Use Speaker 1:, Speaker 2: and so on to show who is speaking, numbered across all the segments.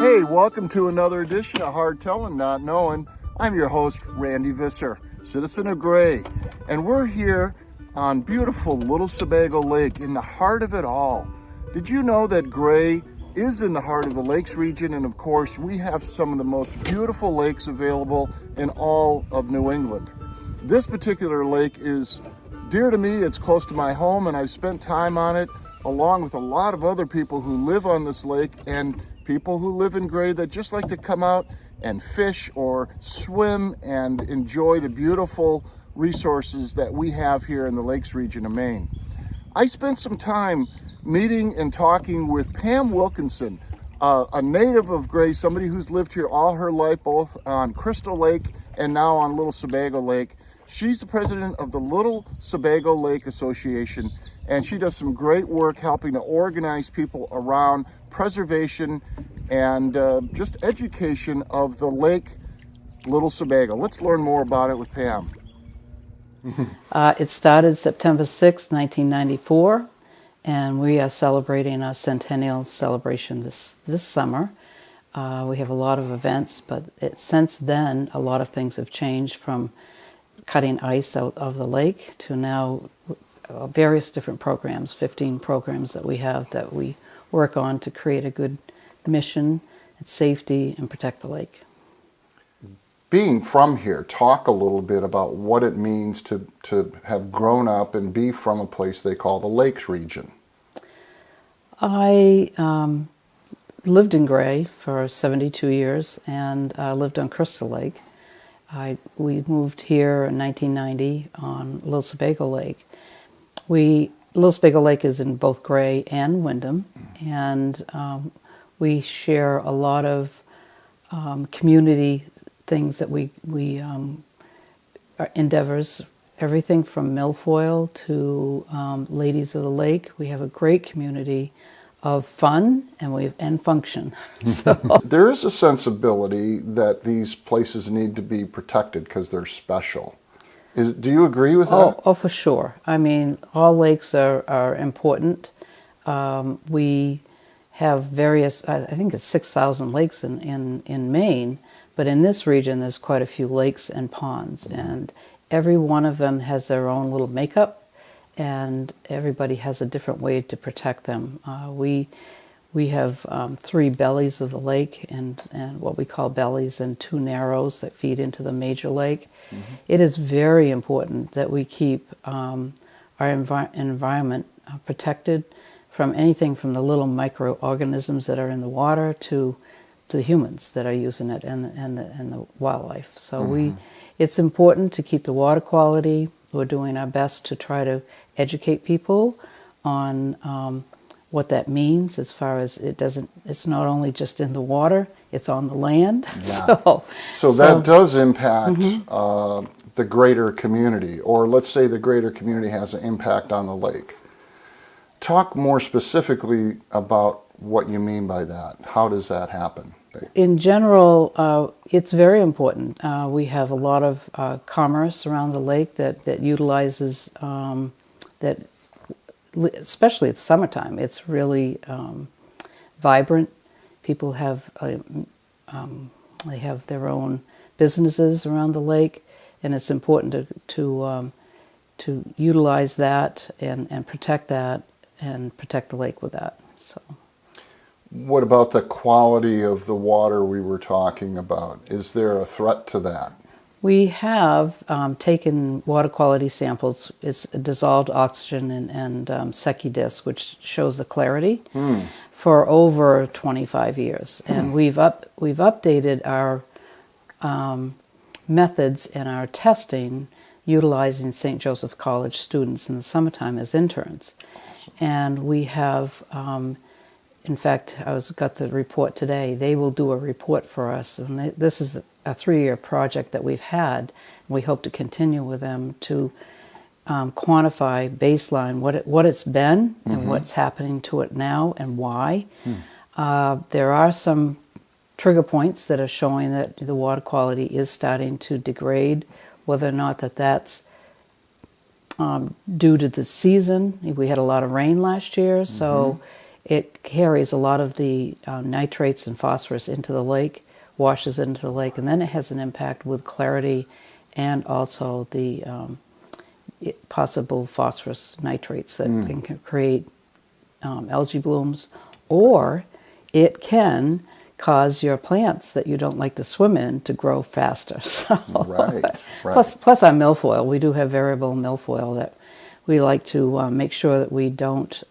Speaker 1: Hey, welcome to another edition of Hard Tellin, Not Knowin. I'm your host, Randy Visser, citizen of Gray, and we're here on beautiful Little Sebago Lake in the heart of it all. Did you know that Gray is in the heart of the lakes region, and of course we have some of the most beautiful lakes available in all of New England. This particular lake is dear to me. It's close to my home, and I've spent time on it along with a lot of other people who live on this lake and people who live in Gray that just like to come out and fish or swim and enjoy the beautiful resources that we have here in the lakes region of Maine. I spent some time meeting and talking with Pam Wilkinson, a native of Gray, somebody who's lived here all her life, both on Crystal Lake and now on Little Sebago Lake. She's the president of the Little Sebago Lake Association, and she does some great work helping to organize people around preservation and just education of the lake Little Sebago. Let's learn more about it with Pam.
Speaker 2: It started September 6, 1994, and we are celebrating our centennial celebration this summer. We have a lot of events, but since then, a lot of things have changed, from cutting ice out of the lake to now various different programs, 15 programs that we have that we work on to create a good mission and safety and protect the lake.
Speaker 1: Being from here, talk a little bit about what it means to have grown up and be from a place they call the Lakes region.
Speaker 2: I lived in Gray for 72 years and lived on Crystal Lake. We moved here in 1990 on Little Sebago Lake. Little Sebago Lake is in both Gray and Windham, and we share a lot of community things that we our endeavors, everything from milfoil to Ladies of the Lake. We have a great community of fun and function. So
Speaker 1: there is a sensibility that these places need to be protected because they're special. Do you agree with that?
Speaker 2: Oh, for sure. I mean, all lakes are important. We have various, I think it's 6,000 lakes in Maine, but in this region there's quite a few lakes and ponds, and every one of them has their own little makeup, and everybody has a different way to protect them. We have 3 bellies of the lake and what we call bellies, and 2 narrows that feed into the major lake. Mm-hmm. It is very important that we keep our environment protected from anything from the little microorganisms that are in the water to the humans that are using it and the wildlife. So mm-hmm. It's important to keep the water quality. We're doing our best to try to educate people on what that means, as far as it's not only just in the water, it's on the land.
Speaker 1: Yeah. So that does impact mm-hmm. The greater community, or let's say the greater community has an impact on the lake. Talk more specifically about what you mean by that. How does that happen?
Speaker 2: In general, it's very important. We have a lot of commerce around the lake that utilizes that. Especially at the summertime, it's really vibrant. People have they have their own businesses around the lake, and it's important to utilize that and protect that and protect the lake with that. So,
Speaker 1: what about the quality of the water we were talking about? Is there a threat to that?
Speaker 2: We have taken water quality samples. It's dissolved oxygen and Secchi disc, which shows the clarity, for over 25 years. And we've updated our methods and our testing utilizing St. Joseph College students in the summertime as interns. Awesome. And we have, in fact, got the report today. They will do a report for us, and this is a 3-year project that we've had. We hope to continue with them to quantify baseline what it's been mm-hmm. and what's happening to it now and why. There are some trigger points that are showing that the water quality is starting to degrade. Whether or not that's due to the season, we had a lot of rain last year, so it carries a lot of the nitrates and phosphorus into the lake, washes into the lake, and then it has an impact with clarity and also the possible phosphorus nitrates that can create algae blooms, or it can cause your plants that you don't like to swim in to grow faster. So,
Speaker 1: right.
Speaker 2: Plus our milfoil. We do have variable milfoil that we like to make sure that we don't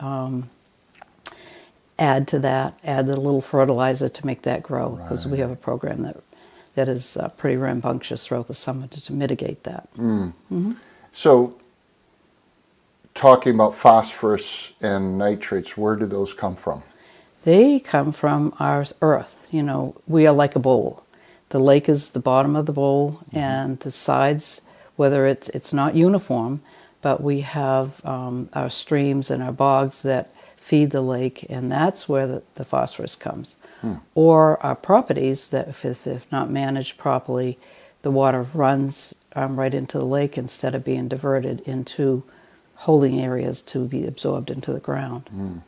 Speaker 2: add to that, add the little fertilizer to make that grow, because we have a program that is pretty rambunctious throughout the summer to mitigate that.
Speaker 1: So, talking about phosphorus and nitrates, where do those come from?
Speaker 2: They come from our earth. You know, we are like a bowl. The lake is the bottom of the bowl, and the sides, whether it's not uniform, but we have our streams and our bogs that feed the lake, and that's where the phosphorus comes. Or our properties that, if not managed properly, the water runs right into the lake instead of being diverted into holding areas to be absorbed into the ground.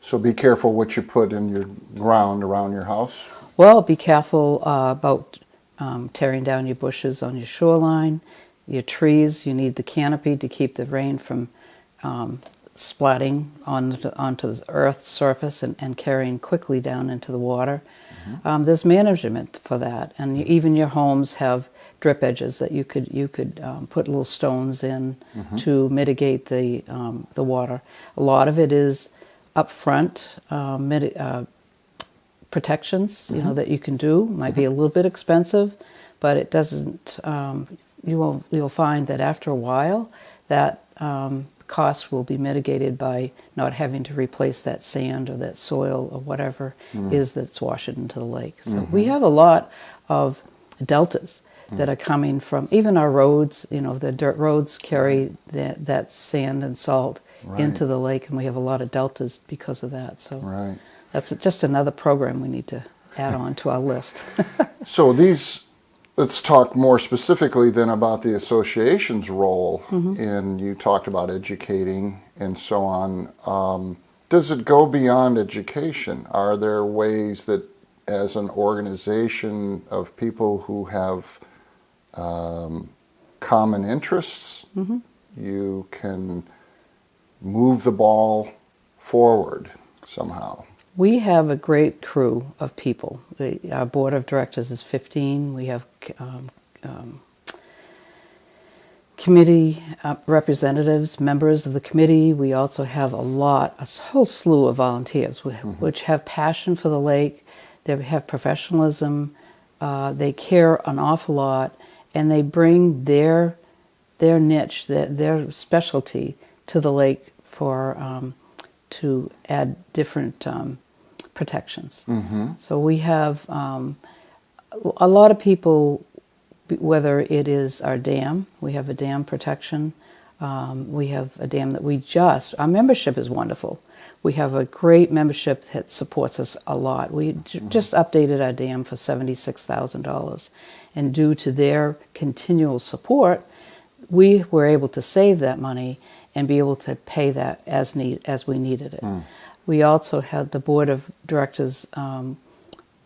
Speaker 1: So be careful what you put in your ground around your house.
Speaker 2: Well, be careful about tearing down your bushes on your shoreline. Your trees, you need the canopy to keep the rain from splatting onto the earth's surface and carrying quickly down into the water. There's management for that, and even your homes have drip edges that you could put little stones in to mitigate the water. A lot of it is upfront protections, you know, that you can do. Might be a little bit expensive, but it doesn't. You'll find that after a while, that cost will be mitigated by not having to replace that sand or that soil or whatever is that's washing into the lake. So we have a lot of deltas that are coming from, even our roads, you know, the dirt roads carry that sand and salt into the lake, and we have a lot of deltas because of that. So that's just another program we need to add on to our list.
Speaker 1: So let's talk more specifically then about the association's role in, you talked about educating and so on. Does it go beyond education? Are there ways that as an organization of people who have common interests, you can move the ball forward somehow?
Speaker 2: We have a great crew of people. Our board of directors is 15. We have committee representatives, members of the committee. We also have a whole slew of volunteers which have passion for the lake. They have professionalism. They care an awful lot, and they bring their niche, their specialty to the lake for to add different protections. So we have a lot of people, whether it is our dam, we have a dam protection, we have a dam that our membership is wonderful. We have a great membership that supports us a lot. We just updated our dam for $76,000, and due to their continual support, we were able to save that money and be able to pay that as we needed it. We also had the board of directors.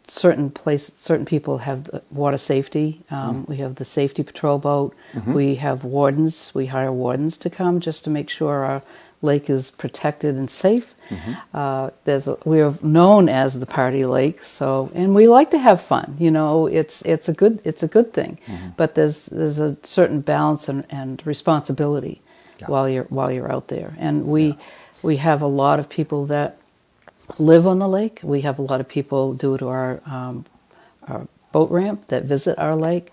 Speaker 2: Certain people have the water safety. We have the safety patrol boat. We have wardens. We hire wardens to come just to make sure our lake is protected and safe. We are known as the party lake, and we like to have fun. You know, it's a good thing, but there's a certain balance and responsibility while you're out there. And we have a lot of people that live on the lake. We have a lot of people due to our boat ramp that visit our lake,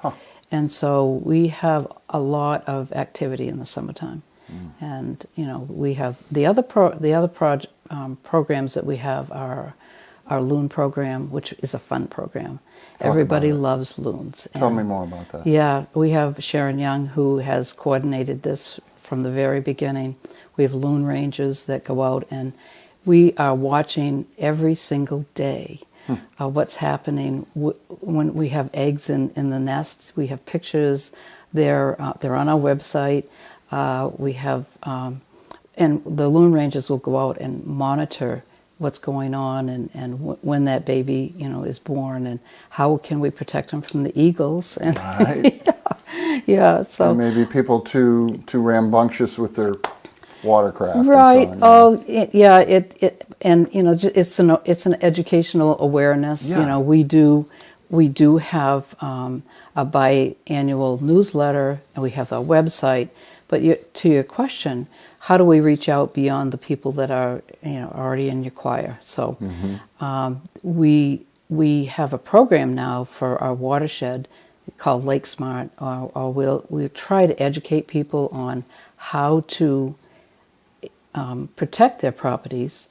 Speaker 2: and so we have a lot of activity in the summertime. And you know, we have the other programs that we have are our loon program, which is a fun program. Everybody loves loons.
Speaker 1: Tell me more about that.
Speaker 2: Yeah, we have Sharon Young, who has coordinated this from the very beginning. We have loon rangers that go out, and we are watching every single day what's happening when we have eggs in the nests. We have pictures. They're on our website. We have, and the loon rangers will go out and monitor what's going on, and when that baby, is born, and how can we protect them from the eagles, and
Speaker 1: Right.
Speaker 2: yeah. So
Speaker 1: And maybe people too rambunctious with their watercraft.
Speaker 2: right.
Speaker 1: And so on,
Speaker 2: Oh, and it's an educational awareness.
Speaker 1: Yeah.
Speaker 2: We do have a biannual newsletter, and we have our website. But to your question, how do we reach out beyond the people that are already in your choir? So we have a program now for our watershed called Lake Smart, or we'll try to educate people on how to protect their properties,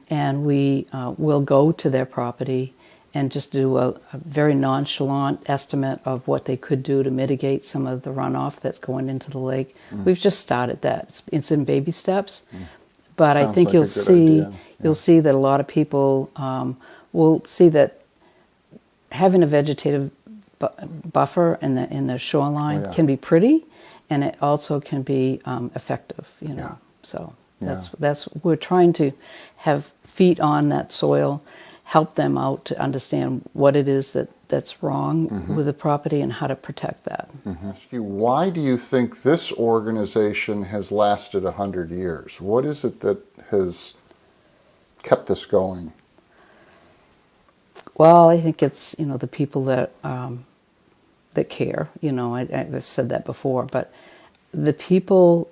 Speaker 2: and we will go to their property and just do a very nonchalant estimate of what they could do to mitigate some of the runoff that's going into the lake. We've just started that. It's in baby steps, but I
Speaker 1: Sounds
Speaker 2: think
Speaker 1: like a
Speaker 2: you'll
Speaker 1: good
Speaker 2: see
Speaker 1: idea.
Speaker 2: you'll see that a lot of people will see that having a vegetative buffer in the shoreline can be pretty, and it also can be effective.
Speaker 1: Yeah.
Speaker 2: So that's we're trying to have feet on that soil, help them out to understand what it is that's wrong with the property and how to protect that.
Speaker 1: Ask you, why do you think this organization has lasted 100 years? What is it that has kept this going?
Speaker 2: Well, I think it's the people that care. I've said that before, but the people.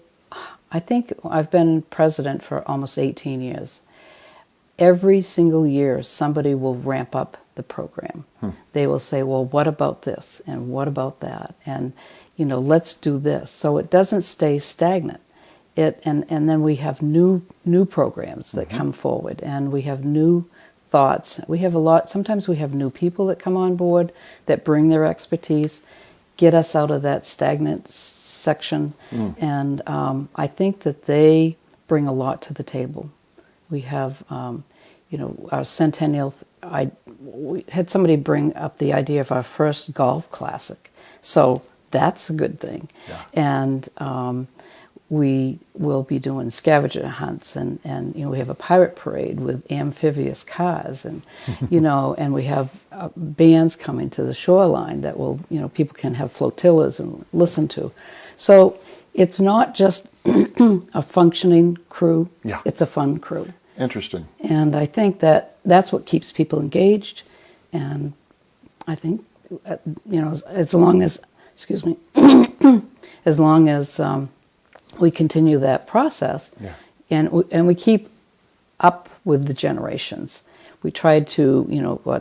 Speaker 2: I think I've been president for almost 18 years. Every single year, somebody will ramp up the program. They will say, well, what about this? And what about that? And, let's do this. So it doesn't stay stagnant. And then we have new programs that come forward, and we have new thoughts. We have sometimes we have new people that come on board that bring their expertise, get us out of that stagnant section. And I think that they bring a lot to the table. We have, our centennial. We had somebody bring up the idea of our first golf classic, so that's a good thing.
Speaker 1: Yeah.
Speaker 2: And we will be doing scavenger hunts, and we have a pirate parade with amphibious cars, and and we have bands coming to the shoreline that will people can have flotillas and listen to. So it's not just a functioning crew.
Speaker 1: Yeah.
Speaker 2: It's a fun crew.
Speaker 1: Interesting.
Speaker 2: And I think that's what keeps people engaged. And I think, as long as, as long as we continue that process, and we keep up with the generations. We try to,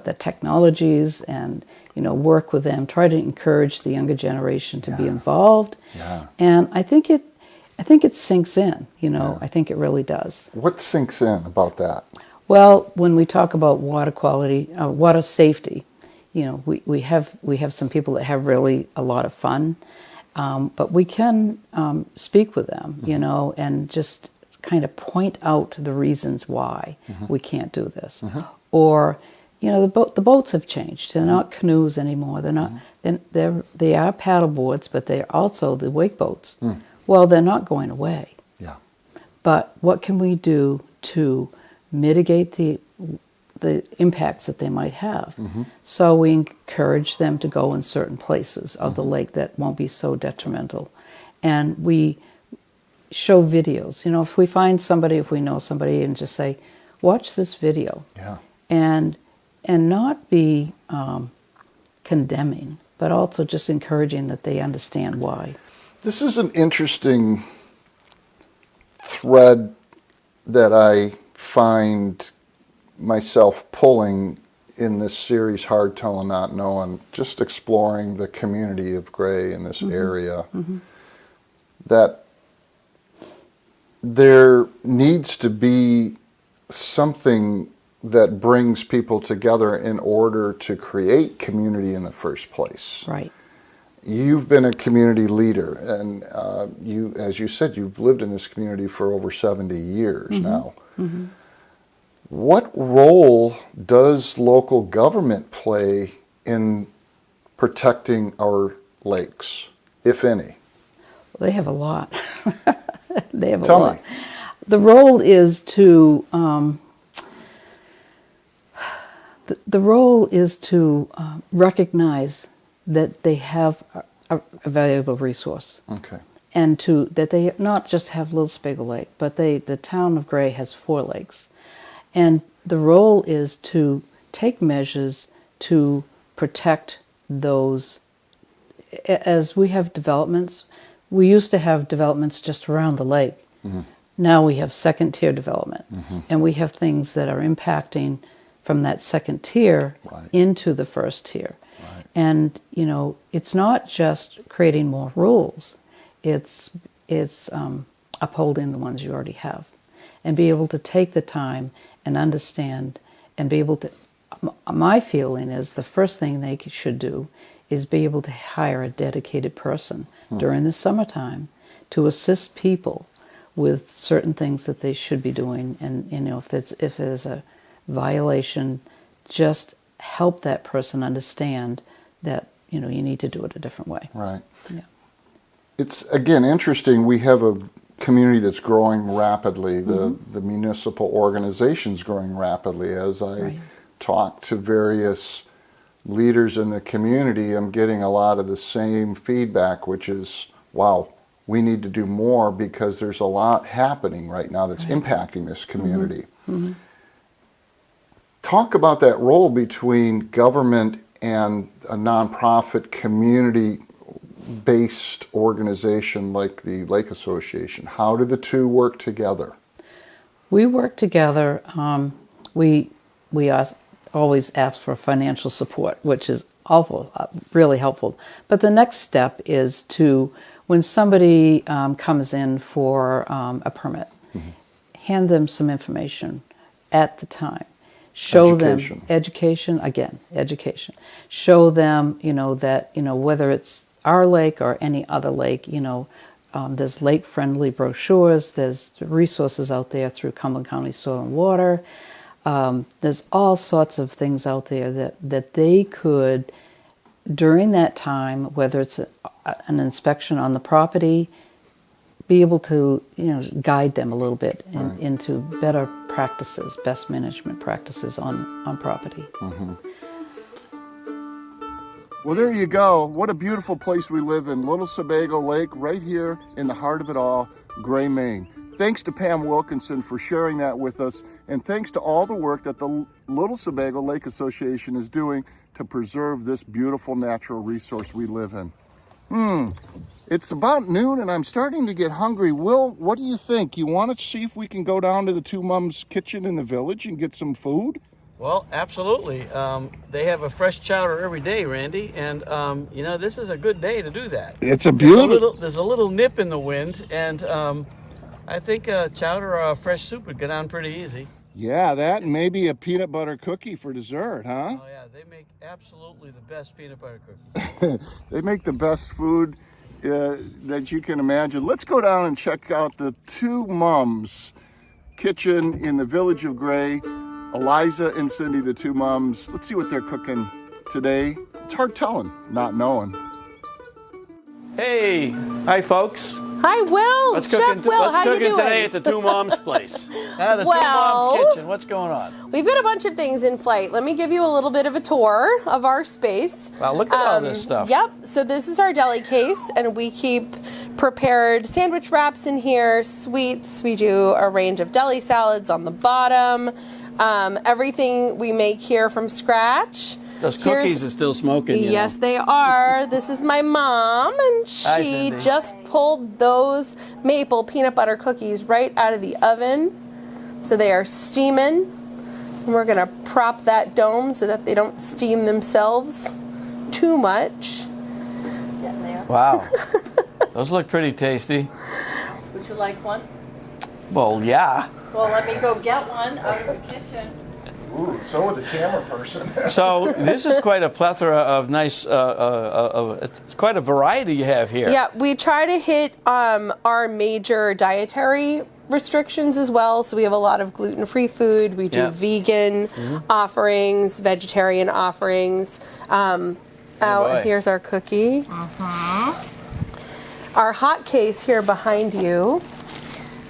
Speaker 2: the technologies and, work with them, try to encourage the younger generation to be involved.
Speaker 1: Yeah.
Speaker 2: And I think it sinks in, I think it really does.
Speaker 1: What sinks in about that?
Speaker 2: Well, when we talk about water quality, water safety, we have some people that have really a lot of fun, but we can speak with them, and just kind of point out the reasons why we can't do this. Or, the boats have changed. They're not canoes anymore. They're not. They are paddle boards, but they're also the wake boats. Well, they're not going away.
Speaker 1: Yeah.
Speaker 2: But what can we do to mitigate the impacts that they might have? So we encourage them to go in certain places of the lake that won't be so detrimental. And we show videos. If we find somebody, if we know somebody, and just say, watch this video.
Speaker 1: Yeah.
Speaker 2: And not be condemning, but also just encouraging that they understand why.
Speaker 1: This is an interesting thread that I find myself pulling in this series, Hard Tellin, Not Knowin, just exploring the community of Gray in this area, that there needs to be something that brings people together in order to create community in the first place.
Speaker 2: Right.
Speaker 1: You've been a community leader, and you, as you said, you've lived in this community for over 70 years now. What role does local government play in protecting our lakes, if any?
Speaker 2: They have a lot. They have
Speaker 1: Tell
Speaker 2: a lot.
Speaker 1: me.
Speaker 2: The role is to The role is to recognize that they have a valuable resource.
Speaker 1: Okay.
Speaker 2: And that they not just have Little Sebago Lake, but the town of Gray has 4 lakes. And the role is to take measures to protect those. As we have developments, we used to have developments just around the lake. Mm-hmm. Now we have second-tier development. Mm-hmm. And we have things that are impacting from that second tier into the first tier. Right. And, it's not just creating more rules. It's upholding the ones you already have, and be able to take the time and understand and be able to. My feeling is the first thing they should do is be able to hire a dedicated person during the summertime to assist people with certain things that they should be doing, and if there's a violation, just help that person understand that you need to do it a different way.
Speaker 1: Right.
Speaker 2: Yeah.
Speaker 1: It's, again, interesting. We have a community that's growing rapidly. The municipal organization's growing rapidly. As I talk to various leaders in the community, I'm getting a lot of the same feedback, which is, wow, we need to do more because there's a lot happening right now that's impacting this community. Mm-hmm. Talk about that role between government and a nonprofit community-based organization like the Lake Association. How do the two work together?
Speaker 2: We work together. We always ask for financial support, which is really helpful. But the next step is to, when somebody comes in for a permit, hand them some information at the time. Show them education. Show them, that, whether it's our lake or any other lake, there's lake-friendly brochures. There's resources out there through Cumberland County Soil and Water. There's all sorts of things out there that they could, during that time, whether it's an inspection on the property, be able to, guide them a little bit into better practices, best management practices on property.
Speaker 1: Mm-hmm. Well, there you go. What a beautiful place we live in, Little Sebago Lake, right here in the heart of it all, Gray, Maine. Thanks to Pam Wilkinson for sharing that with us, and thanks to all the work that the Little Sebago Lake Association is doing to preserve this beautiful natural resource we live in. It's about noon and I'm starting to get hungry. Will, what do you think? You want to see if we can go down to the Two Mums kitchen in the village and get some food?
Speaker 3: Well, absolutely. They have a fresh chowder every day, Randy, and this is a good day to do that.
Speaker 1: It's a beautiful.
Speaker 3: There's a little nip in the wind, and I think chowder or a fresh soup would get on pretty easy.
Speaker 1: Yeah, that and maybe a peanut butter cookie for dessert, huh?
Speaker 3: Oh yeah, they make absolutely the best peanut butter cookies.
Speaker 1: They make the best food that you can imagine. Let's go down and check out the Two Mums kitchen in the village of Gray. Eliza and Cindy, the Two Mums. Let's see what they're cooking today. It's hard telling, not knowing.
Speaker 3: Hey, hi folks.
Speaker 4: Hi, Will.
Speaker 3: What's
Speaker 4: Chef
Speaker 3: cooking,
Speaker 4: Will,
Speaker 3: what's
Speaker 4: how
Speaker 3: cooking
Speaker 4: you doing?
Speaker 3: today at the Two Mums place? The
Speaker 4: Well,
Speaker 3: Two Mums kitchen. What's going on?
Speaker 4: We've got a bunch of things in flight. Let me give you a little bit of a tour of our space.
Speaker 3: Wow, look at all this stuff.
Speaker 4: Yep. So this is our deli case, and we keep prepared sandwich wraps in here, sweets. We do a range of deli salads on the bottom. Everything we make here from scratch.
Speaker 3: Those cookies are still smoking.
Speaker 4: Yes, they are. This is my mom, and
Speaker 3: Hi,
Speaker 4: she
Speaker 3: Cindy.
Speaker 4: just pulled those maple peanut butter cookies right out of the oven. So they are steaming. And we're going to prop that dome so that they don't steam themselves too much.
Speaker 5: Getting there.
Speaker 3: Wow. Those look pretty tasty.
Speaker 5: Would you like one?
Speaker 3: Well, yeah.
Speaker 5: Well, let me go get one out of the kitchen.
Speaker 1: Ooh, so would the camera person.
Speaker 3: So this is quite a plethora of nice, it's quite a variety you have here.
Speaker 4: Yeah, we try to hit our major dietary restrictions as well. So we have a lot of gluten-free food. We do vegan offerings, vegetarian offerings. Here's our cookie. Our hot case here behind you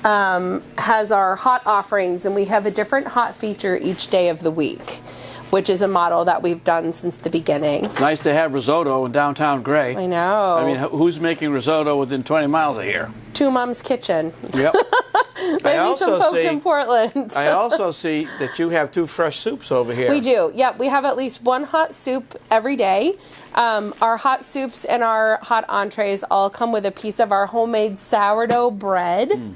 Speaker 4: has our hot offerings, and we have a different hot feature each day of the week. which is a model that we've done since the beginning.
Speaker 3: Nice to have risotto in downtown Gray.
Speaker 4: I know.
Speaker 3: I mean, who's making risotto within 20 miles of here?
Speaker 4: Two Mom's Kitchen.
Speaker 3: Yep.
Speaker 4: Maybe some folks in Portland.
Speaker 3: I also see that you have 2 fresh soups over here.
Speaker 4: We do. Yep, we have at least one hot soup every day. Our hot soups and our hot entrees all come with a piece of our homemade sourdough bread.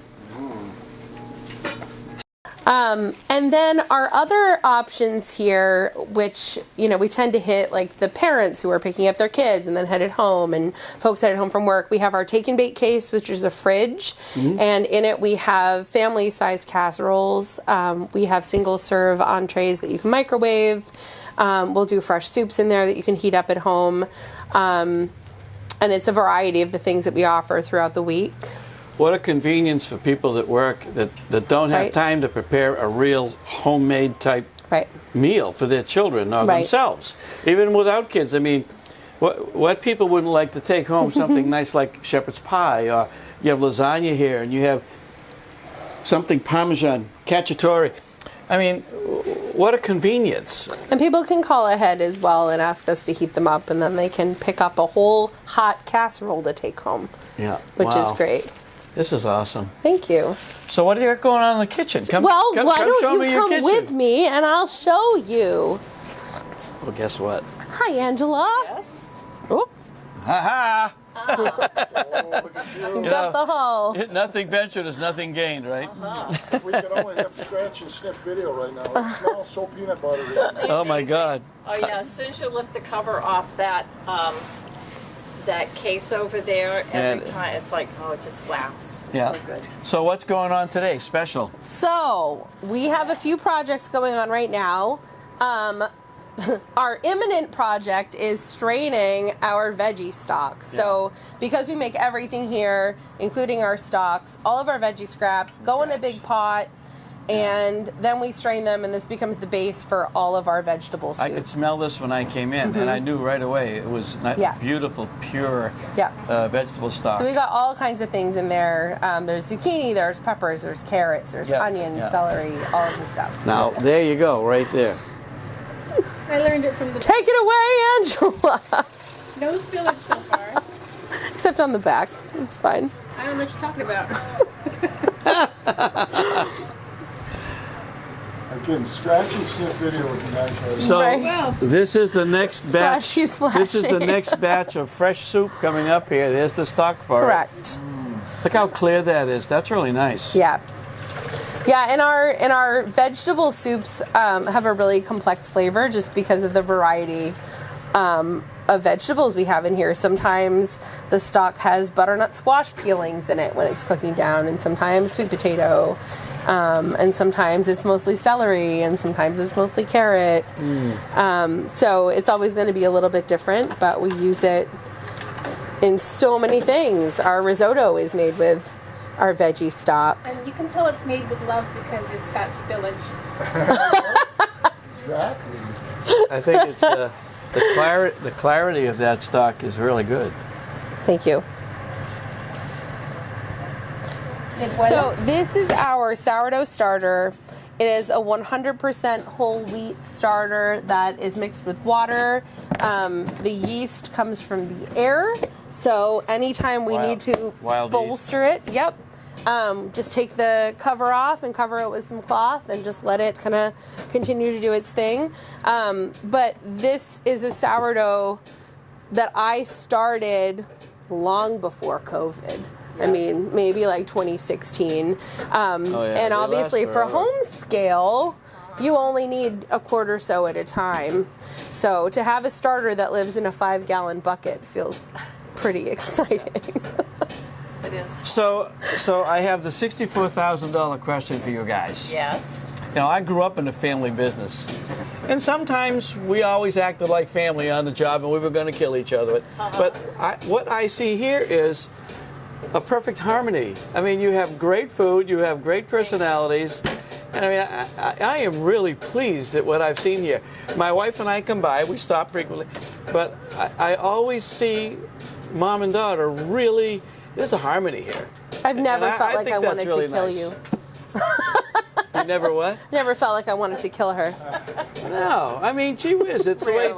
Speaker 4: And then our other options here, which, you know, we tend to hit like the parents who are picking up their kids and then headed home, and folks headed home from work. We have our take and bake case, which is a fridge, and in it we have family size casseroles. We have single serve entrees that you can microwave. We'll do fresh soups in there that you can heat up at home. And it's a variety of the things that we offer throughout the week.
Speaker 3: What a convenience for people that work, that don't have time to prepare a real homemade type meal for their children or themselves, even without kids. I mean, what people wouldn't like to take home something nice like shepherd's pie, or you have lasagna here, and you have something Parmesan, cacciatore. I mean, what a convenience.
Speaker 4: And people can call ahead as well and ask us to heat them up, and then they can pick up a whole hot casserole to take home, which is great.
Speaker 3: This is awesome.
Speaker 4: Thank you.
Speaker 3: So what do you got going on in the kitchen? Come,
Speaker 4: why
Speaker 3: show
Speaker 4: don't
Speaker 3: me
Speaker 4: you
Speaker 3: your
Speaker 4: come
Speaker 3: kitchen.
Speaker 4: with me and I'll show you.
Speaker 3: Well, guess what?
Speaker 4: Hi, Angela.
Speaker 5: Yes.
Speaker 4: Oh,
Speaker 3: Ha ha!
Speaker 4: you got the hole.
Speaker 3: Nothing ventured is nothing gained, right?
Speaker 1: We can only have scratch and sniff video right now. It smells so peanut buttery.
Speaker 3: Oh my God!
Speaker 5: Oh yeah, as soon as you lift the cover off that that case over there, every time it's like, oh, it just wafts. It's so good.
Speaker 3: So what's going on today? Special?
Speaker 4: So we have a few projects going on right now. Our imminent project is straining our veggie stock. So because we make everything here, including our stocks, all of our veggie scraps go in a big pot, and then we strain them, and this becomes the base for all of our vegetable soup.
Speaker 3: I could smell this when I came in, and I knew right away it was beautiful, pure vegetable stock.
Speaker 4: So we got all kinds of things in there. There's zucchini, there's peppers, there's carrots, there's onions, celery, all of the stuff.
Speaker 3: Now, there you go, right there.
Speaker 5: I learned it from the
Speaker 4: Take it away, Angela.
Speaker 5: no spillage so far.
Speaker 4: Except on the back. It's fine.
Speaker 5: I don't know what you're talking about.
Speaker 1: Again, scratch and sniff video would be nice right
Speaker 3: So
Speaker 1: now.
Speaker 3: this is the next batch.
Speaker 4: Splashy.
Speaker 3: This is the next batch of fresh soup coming up here. There's the stock for
Speaker 4: Correct.
Speaker 3: it. Look how clear that is. That's really nice.
Speaker 4: Yeah. Yeah, and our vegetable soups have a really complex flavor just because of the variety of vegetables we have in here. Sometimes the stock has butternut squash peelings in it when it's cooking down, and sometimes sweet potato, and sometimes it's mostly celery, and sometimes it's mostly carrot. So it's always going to be a little bit different, but we use it in so many things. Our risotto is made with our veggie stock.
Speaker 6: And you can tell it's made with love because it's got spillage.
Speaker 1: Exactly.
Speaker 3: I think it's the clarity of that stock is really good.
Speaker 4: Thank you. So this is our sourdough starter. It is a 100% whole wheat starter that is mixed with water. The yeast comes from the air, so anytime we need to bolster it, just take the cover off and cover it with some cloth and just let it kind of continue to do its thing. But this is a sourdough that I started long before COVID. I mean, maybe like 2016. And obviously for home scale, you only need a quart or so at a time. So to have a starter that lives in a 5-gallon bucket feels pretty exciting.
Speaker 5: It is.
Speaker 3: So I have the $64,000 question for you guys.
Speaker 5: Yes.
Speaker 3: Now, I grew up in the family business, and sometimes we always acted like family on the job, and we were going to kill each other. But what I see here is a perfect harmony. I mean, you have great food, you have great personalities, and I mean, I am really pleased at what I've seen here. My wife and I come by, we stop frequently, but I always see mom and daughter really, there's a harmony here.
Speaker 4: I've never felt like I wanted
Speaker 3: really
Speaker 4: to kill
Speaker 3: nice.
Speaker 4: you.
Speaker 3: You never what?
Speaker 4: Never felt like I wanted to kill her.
Speaker 3: No, I mean, gee whiz, it's the way.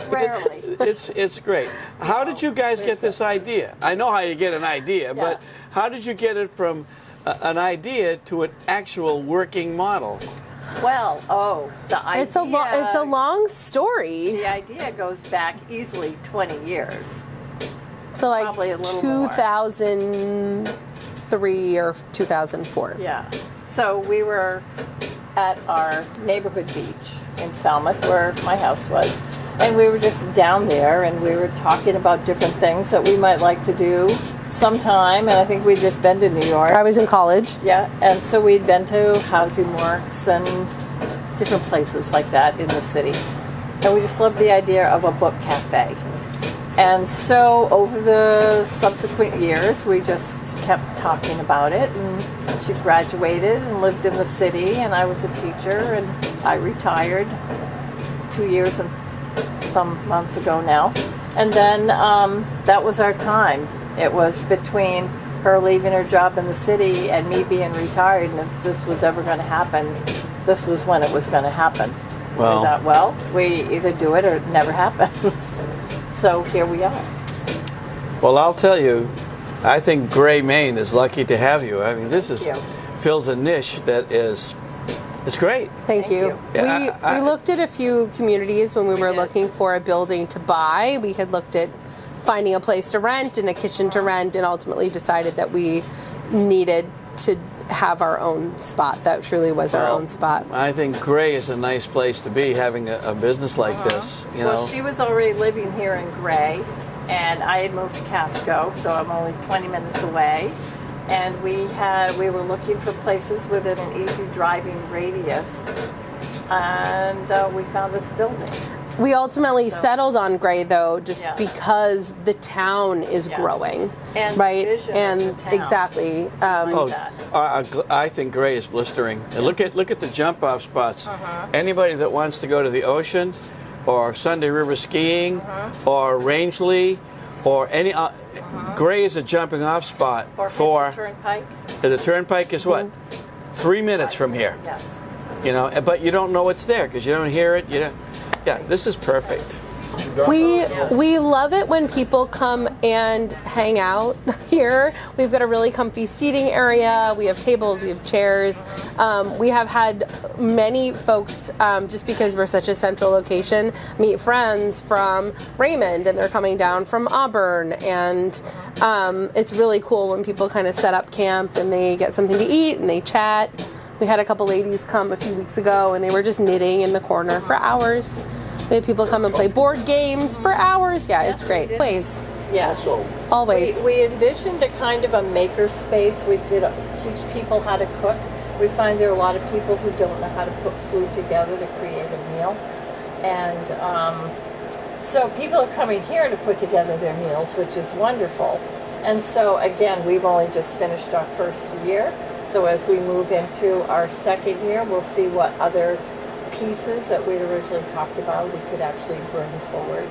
Speaker 5: Rarely.
Speaker 3: It's great. How did you guys get this idea? I know how you get an idea, but how did you get it from an idea to an actual working model?
Speaker 5: Well, the idea.
Speaker 4: It's a long story.
Speaker 5: The idea goes back easily 20 years.
Speaker 4: So like
Speaker 5: Probably a little more.
Speaker 4: 2003 or 2004.
Speaker 5: Yeah. So we were at our neighborhood beach in Falmouth, where my house was, and we were just down there, and we were talking about different things that we might like to do sometime. And I think we'd just been to New York.
Speaker 4: I was in college.
Speaker 5: Yeah, and so we'd been to Housing Works and different places like that in the city. And we just loved the idea of a book cafe. And so over the subsequent years, we just kept talking about it. And she graduated and lived in the city, and I was a teacher, and I retired 2 years and some months ago now. And then that was our time. It was between her leaving her job in the city and me being retired, and if this was ever going to happen, this was when it was going to happen.
Speaker 3: Well,
Speaker 5: So we thought, well, we either do it or it never happens. So here we are.
Speaker 3: Well, I'll tell you, I think Gray, Maine is lucky to have you. I mean, this fills a niche that is, it's great.
Speaker 4: Thank you.
Speaker 3: Yeah,
Speaker 4: We looked at a few communities when we were looking for a building to buy. We had looked at finding a place to rent and a kitchen to rent, and ultimately decided that we needed to have our own spot. That truly was our own spot.
Speaker 3: I think Gray is a nice place to be, having a business like this. You know,
Speaker 5: Well, she was already living here in Gray, and I had moved to Casco, so I'm only 20 minutes away. And we were looking for places within an easy driving radius, and we found this building.
Speaker 4: We ultimately settled on Gray, though, just
Speaker 5: Yeah.
Speaker 4: because the town is
Speaker 5: Yes.
Speaker 4: growing,
Speaker 5: And
Speaker 4: right?
Speaker 5: the vision
Speaker 4: And
Speaker 5: of the town.
Speaker 4: exactly.
Speaker 5: That.
Speaker 3: I think Gray is blistering. And look at the jump off spots. Anybody that wants to go to the ocean, or Sunday River skiing, or Rangeley, or any Gray is a jumping off spot
Speaker 5: Or
Speaker 3: for
Speaker 5: Turnpike.
Speaker 3: the Turnpike is what 3 minutes from here.
Speaker 5: Yes.
Speaker 3: You know, but you don't know it's there because you don't hear it. You know, yeah, this is perfect.
Speaker 4: We love it when people come and hang out here. We've got a really comfy seating area. We have tables, we have chairs. We have had many folks, just because we're such a central location, meet friends from Raymond, and they're coming down from Auburn. And it's really cool when people kind of set up camp and they get something to eat and they chat. We had a couple ladies come a few weeks ago, and they were just knitting in the corner for hours. We had people come and play board games for hours. Yeah, it's great. Always.
Speaker 5: Yes.
Speaker 4: Always.
Speaker 5: We envisioned a kind of a maker space. We could teach people how to cook. We find there are a lot of people who don't know how to put food together to create a meal. And so people are coming here to put together their meals, which is wonderful. And so, again, we've only just finished our first year. So as we move into our second year, we'll see what other pieces that we'd originally talked about we could actually bring forward.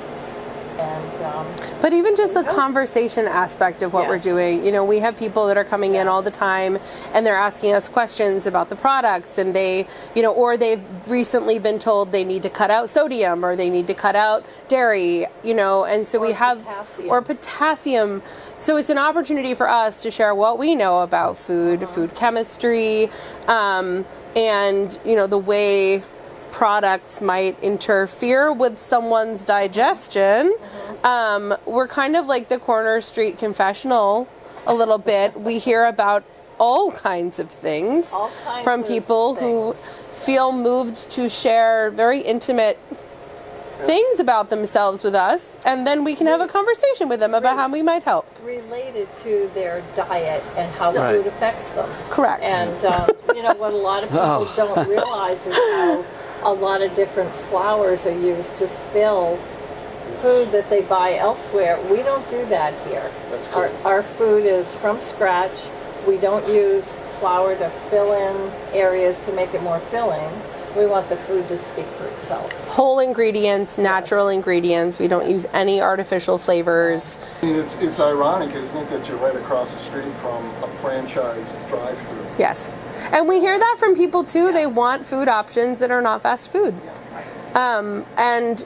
Speaker 5: And
Speaker 4: But even just the conversation aspect of what we're
Speaker 5: Yes.
Speaker 4: doing, you know, we have people that are coming in all the time, and they're asking us questions about the products, and they, you know, or they've recently been told they need to cut out sodium, or they need to cut out dairy, you know, and so we have
Speaker 5: potassium.
Speaker 4: or potassium. So it's an opportunity for us to share what we know about food, food chemistry, and you know, the way products might interfere with someone's digestion. We're kind of like the corner street confessional a little bit. We hear about all kinds of things
Speaker 5: All kinds
Speaker 4: from
Speaker 5: of
Speaker 4: people who
Speaker 5: things.
Speaker 4: feel moved to share very intimate things about themselves with us, and then we can have a conversation with them about how we might help.
Speaker 5: related to their diet and how
Speaker 3: Right.
Speaker 5: food affects them.
Speaker 4: Correct.
Speaker 5: And you know what a lot of people don't realize is how a lot of different flours are used to fill food that they buy elsewhere. We don't do that here.
Speaker 1: That's cool.
Speaker 5: Our food is from scratch. We don't use flour to fill in areas to make it more filling. We want the food to speak for itself.
Speaker 4: Whole ingredients, natural ingredients. We don't use any artificial flavors.
Speaker 1: I mean, it's ironic, isn't it, that you're right across the street from a franchise drive-through.
Speaker 4: Yes. And we hear that from people too. They want food options that are not fast food. And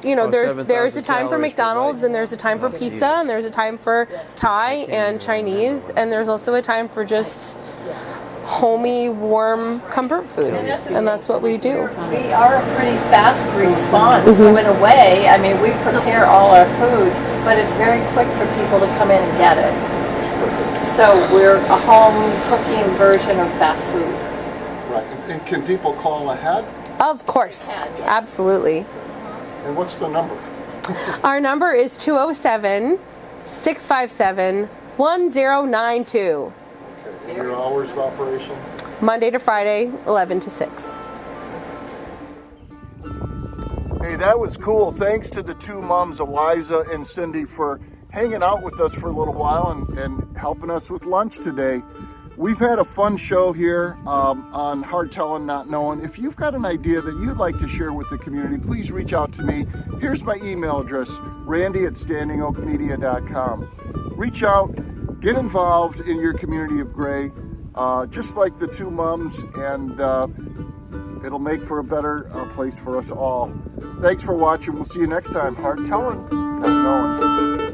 Speaker 4: you know,
Speaker 3: Oh,
Speaker 4: there's a
Speaker 3: 7,000
Speaker 4: time for
Speaker 3: calories per
Speaker 4: McDonald's,
Speaker 3: bite.
Speaker 4: and there's a time for
Speaker 3: Oh,
Speaker 4: pizza,
Speaker 3: geez.
Speaker 4: and there's a time for Thai and Chinese, and there's also a time for just homey, warm comfort food, and that's what we do.
Speaker 5: We are a pretty fast response, so in a way, I mean, we prepare all our food, but it's very quick for people to come in and get it. So we're a home cooking version of fast food.
Speaker 1: Right. And can people call ahead?
Speaker 4: Of course, absolutely.
Speaker 1: And what's the number?
Speaker 4: Our number is 207-657-1092.
Speaker 1: Okay. And your hours of operation?
Speaker 4: Monday to Friday, 11 to 6.
Speaker 1: Hey, that was cool. Thanks to the two moms, Eliza and Cindy, for hanging out with us for a little while and helping us with lunch today. We've had a fun show here on Hard Tellin, Not Knowin. If you've got an idea that you'd like to share with the community, please reach out to me. Here's my email address, randy@standingoakmedia.com. Reach out, get involved in your community of Gray, just like the two moms, and it'll make for a better place for us all. Thanks for watching. We'll see you next time. Hard Tellin, Not Knowin.